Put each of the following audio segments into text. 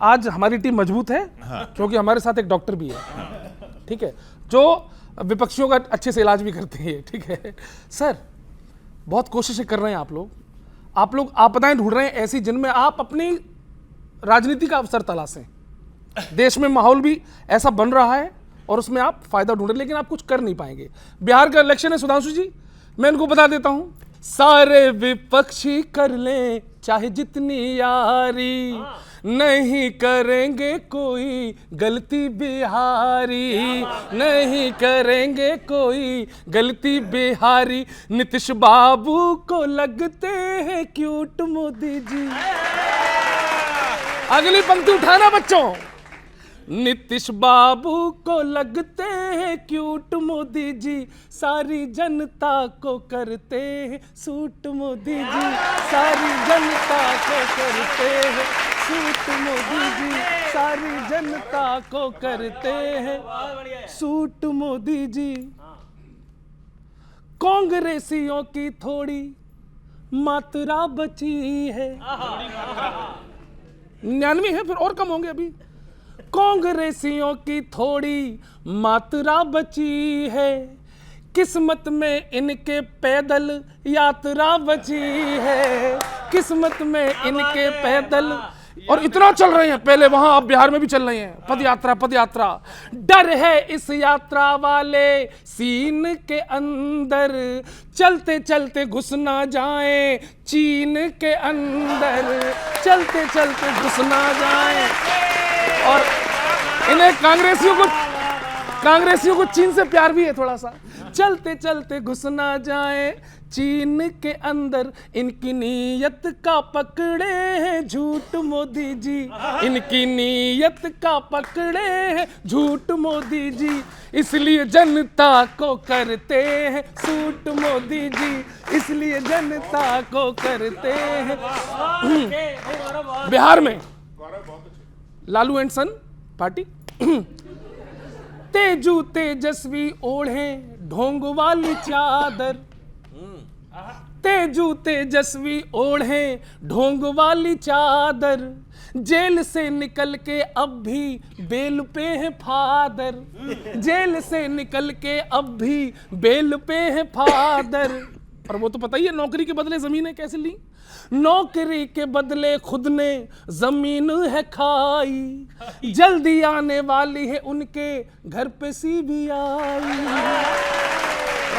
आज हमारी टीम मजबूत है क्योंकि हमारे साथ एक डॉक्टर भी है, ठीक है, जो विपक्षियों का अच्छे से इलाज भी करते हैं, ठीक है। सर बहुत कोशिशें कर रहे हैं आप लोग आपदाएं ढूंढ रहे हैं ऐसी जिनमें आप अपनी राजनीति का अवसर तलाशें। देश में माहौल भी ऐसा बन रहा है और उसमें आप फायदा ढूंढ रहे, लेकिन आप कुछ कर नहीं पाएंगे। बिहार का इलेक्शन है सुधांशु जी, मैं इनको बता देता हूं, सारे विपक्षी कर लें चाहे जितनी यारी, नहीं करेंगे कोई गलती बिहारी, नहीं करेंगे कोई गलती बिहारी। नीतीश बाबू को लगते हैं क्यूट मोदी जी। अगली पंक्ति उठाना बच्चों, नीतीश बाबू को लगते हैं क्यूट मोदी जी, सारी जनता को करते हैं सूट मोदी जी, सारी जनता को करते हैं सूट मोदी जी, सारी जनता को करते हैं सूट मोदी जी। कांग्रेसियों की थोड़ी मात्रा बची है, 99 है, फिर और कम होंगे अभी। कांग्रेसियों की थोड़ी मात्रा बची है, किस्मत में इनके पैदल यात्रा बची है, किस्मत में इनके पैदल, और इतना चल रहे हैं पहले वहां, अब बिहार में भी चल रहे हैं पद यात्रा पद यात्रा। डर है इस यात्रा वाले सीन के अंदर, चलते चलते घुस ना जाए चीन के अंदर, चलते चलते घुस ना जाए। और इन्हें कांग्रेसियों को चीन से प्यार भी है थोड़ा सा, चलते चलते घुस ना जाए चीन के अंदर, इनकी नीयत का पकड़े हैं झूठ मोदी जी, इनकी नीयत का पकड़े हैं झूठ मोदी जी, इसलिए जनता को करते हैं सूट मोदी जी, इसलिए जनता को करते हैं। बिहार में Lalu and son party, Teju Tejashwi ओढ़े ढोंग वाली चादर, तेजू तेजस्वी ओढ़े ढोंग वाली चादर, जेल से निकल के अब भी बेल पे है फादर, जेल से निकल के अब भी बेल पे है फादर। और वो तो पता ही है नौकरी के बदले जमीनें कैसे ली, नौकरी के बदले खुद ने जमीन है खाई, जल्दी आने वाली है उनके घर पे सीबीआई,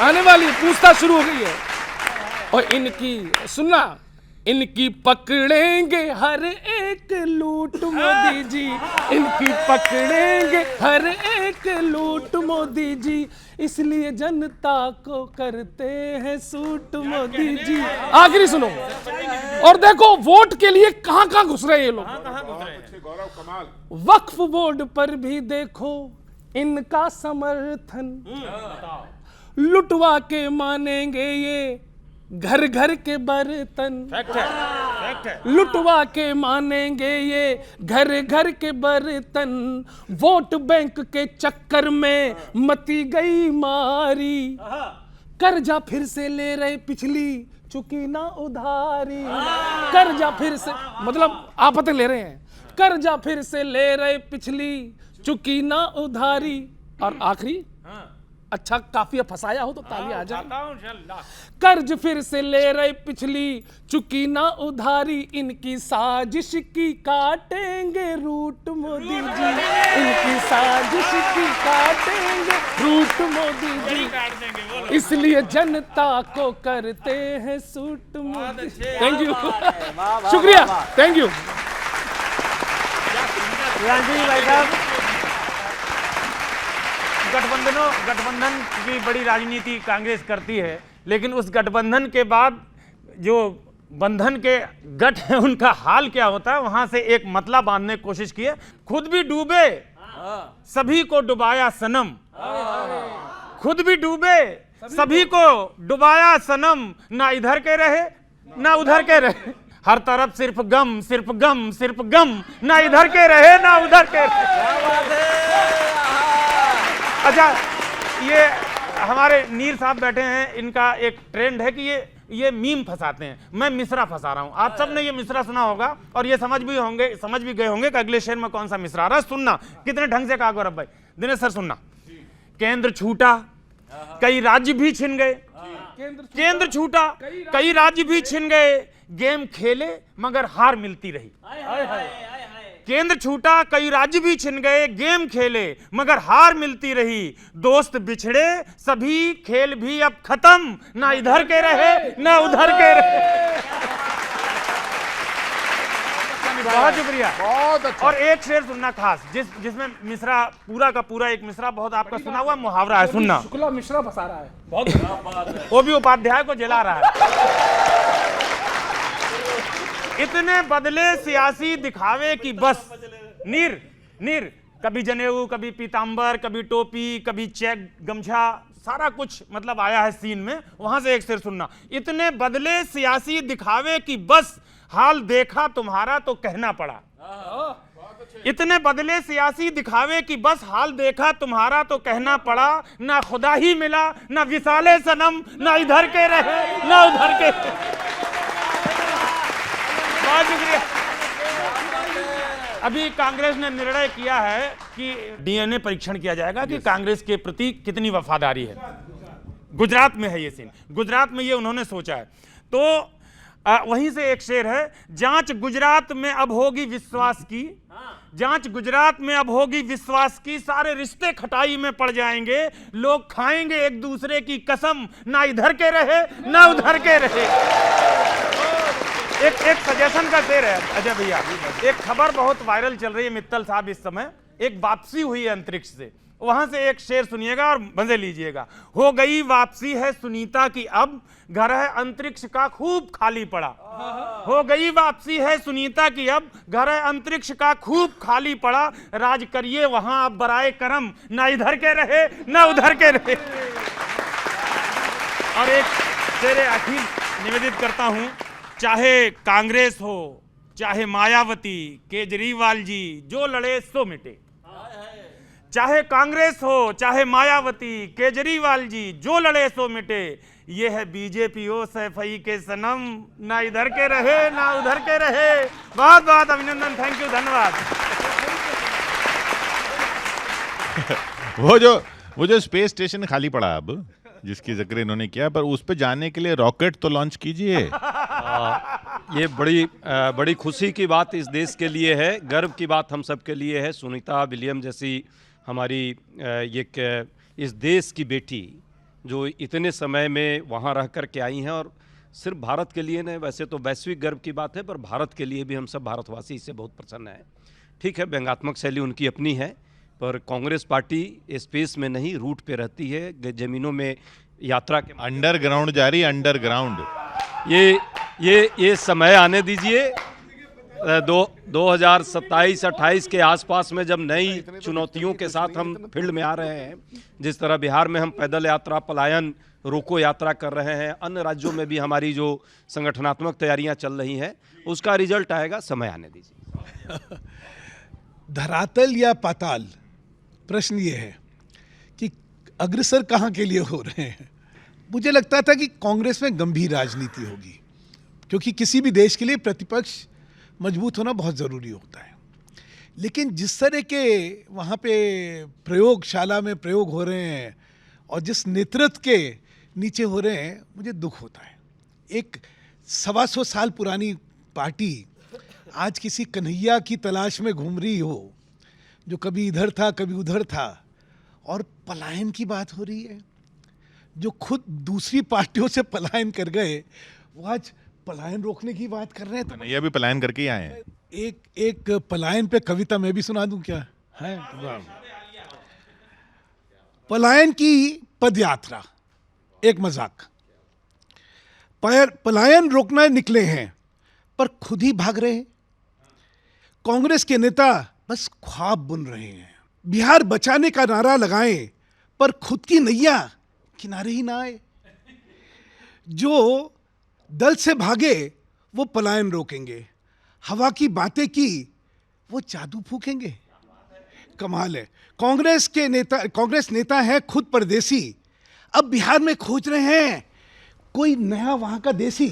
आने वाली पूछताछ शुरू हो गई है। और इनकी सुनना, इनकी पकड़ेंगे हर एक लूट मोदी जी, इनकी पकड़ेंगे हर एक लूट मोदी जी, इसलिए जनता को करते हैं सूट मोदी जी। आखिरी सुनो और देखो वोट के लिए कहां कहां घुस रहे हैं ये लोग। वक्फ बोर्ड पर भी देखो इनका समर्थन, लुटवा के मानेंगे ये घर घर के बर्तन, फैक्ट है। लुटवा के मानेंगे ये घर घर के बर्तन, वोट बैंक के चक्कर में मती गई मारी, कर्जा फिर से ले रहे पिछली चुकी ना उधारी, कर्जा फिर से मतलब आफतें ले रहे हैं, कर्जा फिर से ले रहे पिछली चुकी ना उधारी। और आखिरी, अच्छा काफी फसाया हो तो ताली आ जाए, कर्ज फिर से ले रहे पिछली चुकी ना उधारी, इनकी साजिश की काटेंगे रूट मोदी जी, इनकी साजिश की काटेंगे रूट मोदी जी, इसलिए जनता को करते हैं सूट मोदी। थैंक यू, शुक्रिया, थैंक यू। भाई साहब, गठबंधन की बड़ी राजनीति कांग्रेस करती है, लेकिन उस गठबंधन के बाद जो बंधन के गठ है उनका हाल क्या होता है, वहां से एक मतला बांधने की कोशिश की है। खुद भी डूबे सभी को डुबाया सनम, खुद भी डूबे सभी को डुबाया सनम, ना इधर के रहे ना उधर के रहे, हर तरफ सिर्फ गम सिर्फ गम सिर्फ गम, ना इधर के रहे ना उधर के रहे। अच्छा, ये हमारे नीर साहब बैठे हैं, इनका एक ट्रेंड है कि ये मीम फंसाते हैं, मैं मिसरा फंसा रहा हूं। आप सब ने ये मिसरा सुना होगा और ये समझ भी गए होंगे कि अगले शेर में कौन सा मिसरा आ रहा है। सुनना कितने ढंग से कहा गौरव भाई। दिनेश सर सुनना। केंद्र छूटा कई राज्य भी छिन गए, केंद्र छूटा कई राज्य भी छिन गए, गेम खेले मगर हार मिलती रही। केंद्र छूटा कई राज्य भी छिन गए, गेम खेले मगर हार मिलती रही, दोस्त बिछड़े सभी खेल भी अब खत्म, ना इधर के रहे ना उधर के रहे। बहुत शुक्रिया, बहुत अच्छा। और एक शेर सुनना खास, जिसमें मिसरा पूरा का पूरा एक मिसरा बहुत आपका सुना हुआ मुहावरा है, सुनना। शुक्ला मिश्रा फंसा रहा है, बहुत वो भी उपाध्याय को जला रहा है। इतने बदले सियासी दिखावे की बस, नीर कभी जनेऊ, कभी पीतांबर, कभी टोपी, कभी चेक गमछा, सारा कुछ मतलब आया है सीन में। वहां से एक शेर सुनना। इतने बदले सियासी दिखावे की बस, हाल देखा तुम्हारा तो कहना पड़ा। इतने बदले सियासी दिखावे की बस, हाल देखा तुम्हारा तो कहना पड़ा, ना खुदा ही मिला ना विसाले सनम, ना इधर के रहे ना उधर के। बहुत शुक्रिया। अभी कांग्रेस ने निर्णय किया है कि डीएनए परीक्षण किया जाएगा कि कांग्रेस के प्रति कितनी वफादारी है। गुजरात में है ये सीन, गुजरात में ये उन्होंने सोचा है। तो वहीं से एक शेर है, जांच गुजरात में अब होगी विश्वास की, जांच गुजरात में अब होगी विश्वास की, सारे रिश्ते खटाई में पड़ जाएंगे, लोग खाएंगे एक दूसरे की कसम, ना इधर के रहे ना उधर के रहे। एक सजेशन का शेर है अजय भैया। एक खबर बहुत वायरल चल रही है मित्तल साहब इस समय, एक वापसी हुई है अंतरिक्ष से, वहां से एक शेर सुनिएगा और मजे लीजिएगा। हो गई वापसी है सुनीता की अब, घर है अंतरिक्ष का खूब खाली पड़ा। हो गई वापसी है सुनीता की अब, घर है अंतरिक्ष का खूब खाली पड़ा, राज करिए वहां अब बराए करम, ना इधर के रहे ना उधर के रहे। और एक शेर आखिर निवेदित करता हूं, चाहे कांग्रेस हो चाहे मायावती, केजरीवाल जी जो लड़े सो मिटे। चाहे कांग्रेस हो चाहे मायावती, केजरीवाल जी जो लड़े सो मिटे, ये है बीजेपी ओ सैफई के सनम, ना इधर के रहे ना उधर के रहे। बहुत बहुत अभिनंदन, थैंक यू, धन्यवाद। वो जो स्पेस स्टेशन खाली पड़ा अब, जिसकी जिक्र इन्होंने किया, पर उस पे जाने के लिए रॉकेट तो लॉन्च कीजिए। ये बड़ी खुशी की बात इस देश के लिए है, गर्व की बात हम सब के लिए है। सुनीता विलियम जैसी हमारी इस देश की बेटी जो इतने समय में वहाँ रह कर के आई हैं, और सिर्फ भारत के लिए नहीं, वैसे तो वैश्विक गर्व की बात है, पर भारत के लिए भी हम सब भारतवासी इससे बहुत प्रसन्न हैं। ठीक है, व्यंग्यात्मक शैली उनकी अपनी है, पर कांग्रेस पार्टी स्पेस में नहीं, रूट पे रहती है, ज़मीनों में यात्रा के अंडरग्राउंड जारी, अंडरग्राउंड। ये समय आने दीजिए। 2027-28 के आसपास में जब नई चुनौतियों के साथ हम फील्ड में आ रहे हैं, जिस तरह बिहार में हम पैदल यात्रा, पलायन रोको यात्रा कर रहे हैं, अन्य राज्यों में भी हमारी जो संगठनात्मक तैयारियां चल रही हैं, उसका रिजल्ट आएगा, समय आने दीजिए। धरातल या पाताल, प्रश्न ये है कि अग्रसर कहाँ के लिए हो रहे हैं। मुझे लगता था कि कांग्रेस में गंभीर राजनीति होगी, क्योंकि किसी भी देश के लिए प्रतिपक्ष मजबूत होना बहुत ज़रूरी होता है। लेकिन जिस तरह के वहाँ पे प्रयोगशाला में प्रयोग हो रहे हैं और जिस नेतृत्व के नीचे हो रहे हैं, मुझे दुख होता है। एक 125 साल पुरानी पार्टी आज किसी कन्हैया की तलाश में घूम रही हो, जो कभी इधर था कभी उधर था, और पलायन की बात हो रही है। जो खुद दूसरी पार्टियों से पलायन कर गए, वो आज पलायन रोकने की बात कर रहे हैं। तो ये भी पलायन करके ही आए हैं। एक पलायन पे कविता मैं भी सुना दूं क्या है? पलायन की पदयात्रा, एक मजाक। पलायन रोकना निकले हैं पर खुद ही भाग रहे हैं। कांग्रेस के नेता बस ख्वाब बुन रहे हैं। बिहार बचाने का नारा लगाएं पर खुद की नैया किनारे ही ना आए। जो दल से भागे वो पलायन रोकेंगे, हवा की बातें की वो जादू फूकेंगे। कमाल है। कांग्रेस नेता है खुद परदेसी, अब बिहार में खोज रहे हैं कोई नया वहां का देसी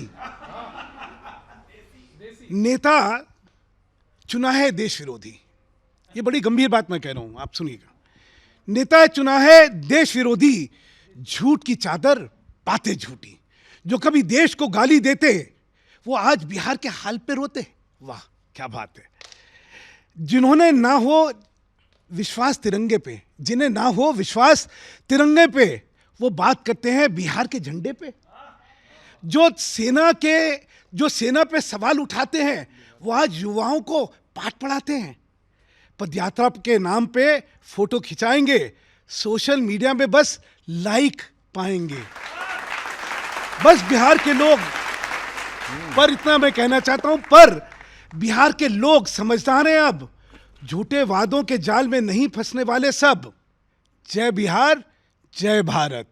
नेता चुना है देश विरोधी। ये बड़ी गंभीर बात मैं कह रहा हूं, आप सुनिएगा। नेता चुना है देश विरोधी, झूठ की चादर बातें झूठी, जो कभी देश को गाली देते वो आज बिहार के हाल पे रोते। वाह क्या बात है। जिन्होंने ना हो विश्वास तिरंगे पे, जिन्हें ना हो विश्वास तिरंगे पे, वो बात करते हैं बिहार के झंडे पे। जो सेना पे सवाल उठाते हैं वो आज युवाओं को पाठ पढ़ाते हैं। पदयात्रा के नाम पे फोटो खिंचाएंगे, सोशल मीडिया में बस लाइक पाएंगे। बस बिहार के लोग, पर इतना मैं कहना चाहता हूं, पर बिहार के लोग समझदार हैं अब, झूठे वादों के जाल में नहीं फंसने वाले सब। जय बिहार, जय भारत।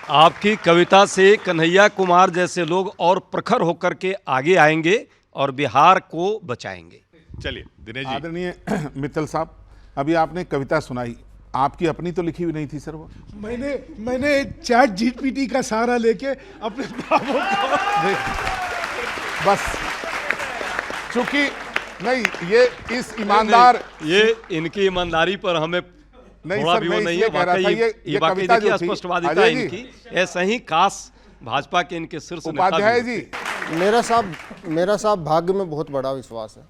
आपकी कविता से कन्हैया कुमार जैसे लोग और प्रखर होकर के आगे आएंगे और बिहार को बचाएंगे। चलिए दिनेश जी। आदरणीय मित्तल साहब, अभी आपने कविता सुनाई, आपकी अपनी तो लिखी हुई नहीं थी सर वो? मैंने चैट जीपीटी का सहारा लेके अपने भावों को बस चूंकि नहीं, ये इस ईमानदार ये इनकी ईमानदारी पर हमें नहीं थोड़ा सर, भी मैं वो नहीं इसलिए है। कह रहा था, वाकई ये वाकई कविता देखिए जो थी, स्पष्टवादिता अजय है जी, इनकी। ऐसा ही काश भाजपा के इनके शीर्ष नेता उपाध्याय भी जी, मेरा साहब भाग्य में बहुत बड़ा विश्वास है,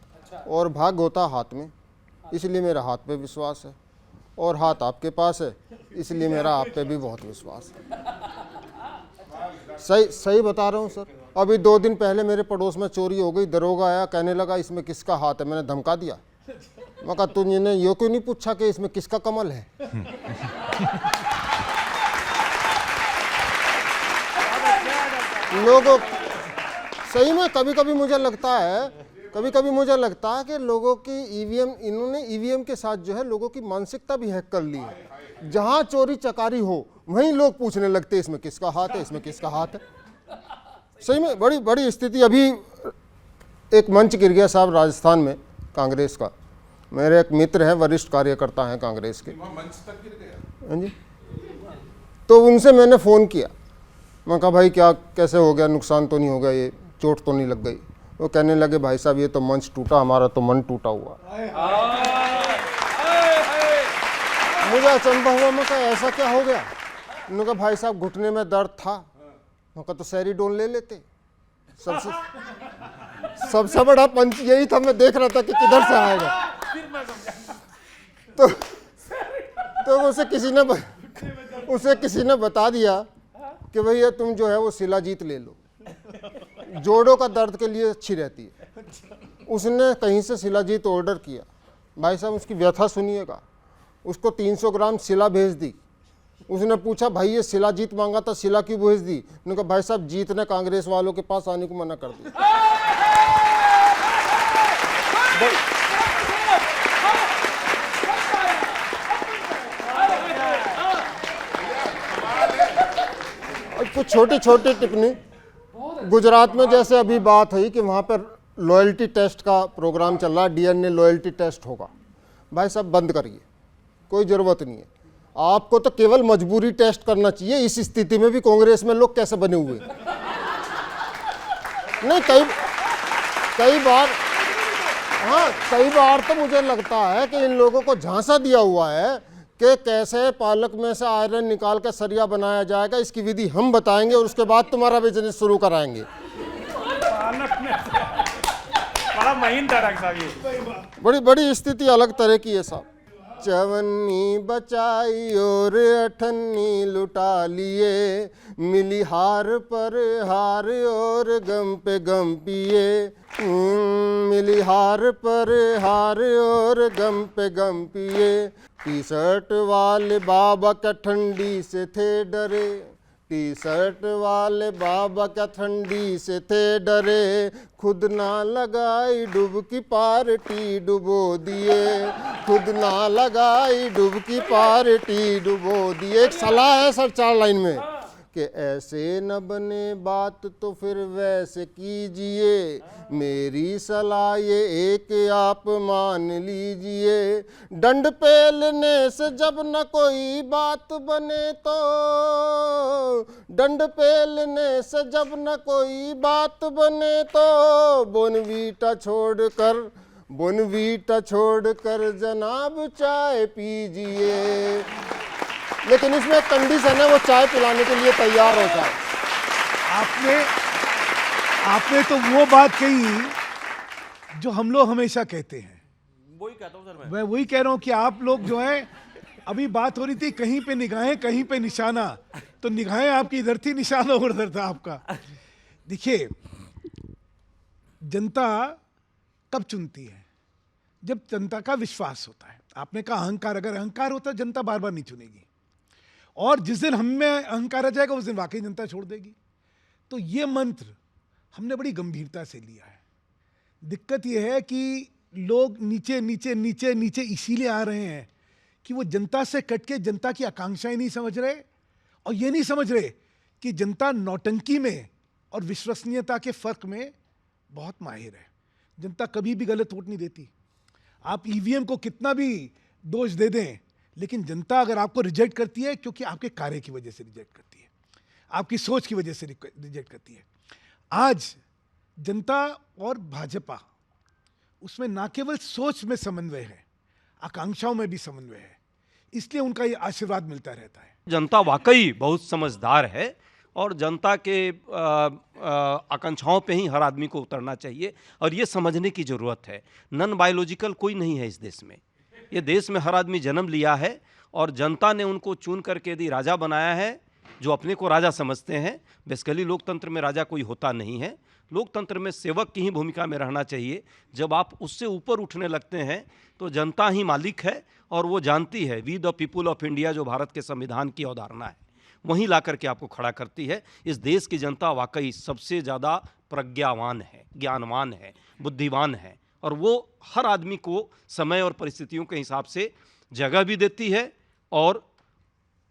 और भाग्य होता हाथ में, इसलिए मेरा हाथ पे विश्वास है, और हाथ आपके पास है इसलिए मेरा आप पे भी बहुत विश्वास है। सही बता रहा हूँ सर। अभी 2 दिन पहले मेरे पड़ोस में चोरी हो गई, दरोगा आया, कहने लगा इसमें किसका हाथ है। मैंने धमका दिया, मैं कहा तुमने ये क्यों नहीं पूछा कि इसमें किसका कमल है। लोगों सही में कभी कभी मुझे लगता है कि लोगों की इन्होंने ईवीएम के साथ जो है लोगों की मानसिकता भी हैक कर ली है। जहां चोरी चकारी हो वहीं लोग पूछने लगते इसमें किसका हाथ है, इसमें किसका हाथ है। सही में बड़ी बड़ी स्थिति। अभी एक मंच गिर गया साहब राजस्थान में कांग्रेस का। मेरे एक मित्र है, वरिष्ठ कार्यकर्ता हैं कांग्रेस के। हाँ जी। तो उनसे मैंने फ़ोन किया, मैं कहा भाई क्या कैसे हो गया, नुकसान तो नहीं हो गया, ये चोट तो नहीं लग गई? वो कहने लगे भाई साहब ये तो मंच टूटा, हमारा तो मन टूटा हुआ। मुझे अचंभा हुआ, मैं कहा ऐसा क्या हो गया? उन्होंने कहा भाई साहब घुटने में दर्द था। मैं कहा तो सैरीडोन ले लेते। सबसे बड़ा पंच यही था, मैं देख रहा था कि किधर से आएगा। तो उसे किसी ने बता दिया कि भैया तुम जो है वो शिलाजीत ले लो, जोड़ों का दर्द के लिए अच्छी रहती है। उसने कहीं से शिलाजीत ऑर्डर किया। भाई साहब उसकी व्यथा सुनिएगा, उसको 300 ग्राम शिला भेज दी। उसने पूछा भाई ये शिलाजीत मांगा था, शिला क्यों भेज दी? उन्होंने कहा भाई साहब जीत ने कांग्रेस वालों के पास आने को मना कर दिया। कुछ छोटी छोटी टिप्पणी। गुजरात में जैसे अभी बात हुई कि वहाँ पर लॉयल्टी टेस्ट का प्रोग्राम चल रहा है, डीएनए लॉयल्टी टेस्ट होगा। भाई साहब बंद करिए, कोई ज़रूरत नहीं है। आपको तो केवल मजबूरी टेस्ट करना चाहिए। इस स्थिति में भी कांग्रेस में लोग कैसे बने हुए नहीं, कई बार तो मुझे लगता है कि इन लोगों को झांसा दिया हुआ है कि कैसे पालक में से आयरन निकाल कर सरिया बनाया जाएगा, इसकी विधि हम बताएंगे और उसके बाद तुम्हारा बिजनेस शुरू कराएंगे। बड़ा महीन था डॉक्टर साहब ये। बड़ी स्थिति अलग तरह की है साहब। चवन्नी बचाई और अठन्नी लुटा लिए, मिली हार पर हार और गम पे गम पिए। मिली हार पर हार और गम पे गम पिए। टी शर्ट वाले बाबा क्या ठंडी से थे डरे, टी शर्ट वाले बाबा क्या ठंडी से थे डरे। खुद ना लगाई डुबकी पार्टी डुबो दिए, खुद ना लगाई डुबकी पार्टी डुबो दिए। एक सलाह है सर 4 लाइन में कि ऐसे न बने बात तो फिर वैसे कीजिए, मेरी सलाह ये एक आप मान लीजिए। डंड पेलने से जब न कोई बात बने तो, डंड पेलने से जब न कोई बात बने तो, बोनवीटा छोड़कर जनाब चाय पीजिए। लेकिन इसमें कंडीशन है, वो चाय पिलाने के लिए तैयार होता है। आपने तो वो बात कही जो हम लोग हमेशा कहते हैं। वही कहता हूँ सर मैं वही कह रहा हूं कि आप लोग जो हैं, अभी बात हो रही थी कहीं पे निगाहें कहीं पे निशाना, तो निगाहें आपकी इधर थी, निशाना उधर था आपका। देखिए, जनता कब चुनती है? जब जनता का विश्वास होता है। आपने कहा अहंकार, अगर अहंकार होता है जनता बार बार नहीं चुनेगी, और जिस दिन हम में अहंकार आ जाएगा उस दिन वाकई जनता छोड़ देगी। तो ये मंत्र हमने बड़ी गंभीरता से लिया है। दिक्कत यह है कि लोग नीचे नीचे नीचे नीचे इसीलिए आ रहे हैं कि वो जनता से कट के जनता की आकांक्षाएं नहीं समझ रहे, और ये नहीं समझ रहे कि जनता नौटंकी में और विश्वसनीयता के फर्क में बहुत माहिर है। जनता कभी भी गलत वोट नहीं देती। आप ईवीएम को कितना भी दोष दे दें, लेकिन जनता अगर आपको रिजेक्ट करती है, क्योंकि आपके कार्य की वजह से रिजेक्ट करती है, आपकी सोच की वजह से रिजेक्ट करती है। आज जनता और भाजपा, उसमें ना केवल सोच में समन्वय है, आकांक्षाओं में भी समन्वय है, इसलिए उनका ये आशीर्वाद मिलता रहता है। जनता वाकई बहुत समझदार है, और जनता के आकांक्षाओं पे ही हर आदमी को उतरना चाहिए, और ये समझने की ज़रूरत है नॉन बायोलॉजिकल कोई नहीं है इस देश में। ये देश में हर आदमी जन्म लिया है, और जनता ने उनको चुन करके यदि राजा बनाया है, जो अपने को राजा समझते हैं। बेसिकली लोकतंत्र में राजा कोई होता नहीं है, लोकतंत्र में सेवक की ही भूमिका में रहना चाहिए। जब आप उससे ऊपर उठने लगते हैं तो जनता ही मालिक है, और वो जानती है we the people of India, जो भारत के संविधान की अवधारणा है, वहीं ला करके आपको खड़ा करती है। इस देश की जनता वाकई सबसे ज़्यादा प्रज्ञावान है, ज्ञानवान है, बुद्धिमान है, और वो हर आदमी को समय और परिस्थितियों के हिसाब से जगह भी देती है, और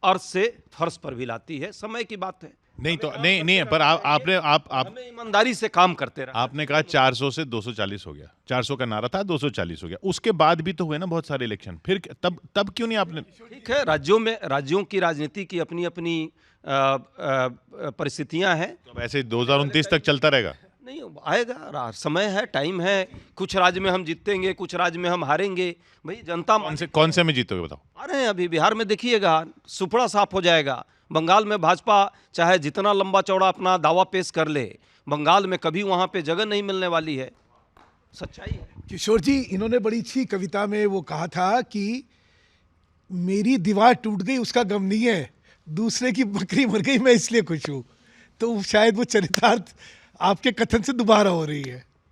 अर्थ से फर्श पर भी लाती है। समय की बात है। नहीं तो नहीं है, पर आप हमें ईमानदारी से काम करते रहे। आपने कहा 400 से 240 हो गया, 400 का नारा था, 240 हो गया। उसके बाद भी तो हुए ना बहुत सारे इलेक्शन, फिर तब क्यों नहीं आपने? ठीक है, राज्यों की राजनीति की अपनी अपनी परिस्थितियां हैं। तो ऐसे 2029 तक चलता रहेगा? नहीं, आएगा, समय है, टाइम है। कुछ राज्य में हम जीतेंगे, कुछ राज्य में हम हारेंगे। भाई जनता कौन से में जीतोगे बताओ? अरे अभी बिहार में देखिएगा, सुपड़ा साफ हो जाएगा। बंगाल में भाजपा चाहे जितना लंबा चौड़ा अपना दावा पेश कर ले, बंगाल में कभी वहां पे जगह नहीं मिलने वाली है। सच्चाई है। किशोर जी, इन्होंने बड़ी अच्छी कविता में वो कहा था कि मेरी दीवार टूट गई उसका गम नहीं है, दूसरे की बकरी मर गई मैं इसलिए खुश हूं। तो शायद वो चरितार्थ आपके कथन से दोबारा हो रही है।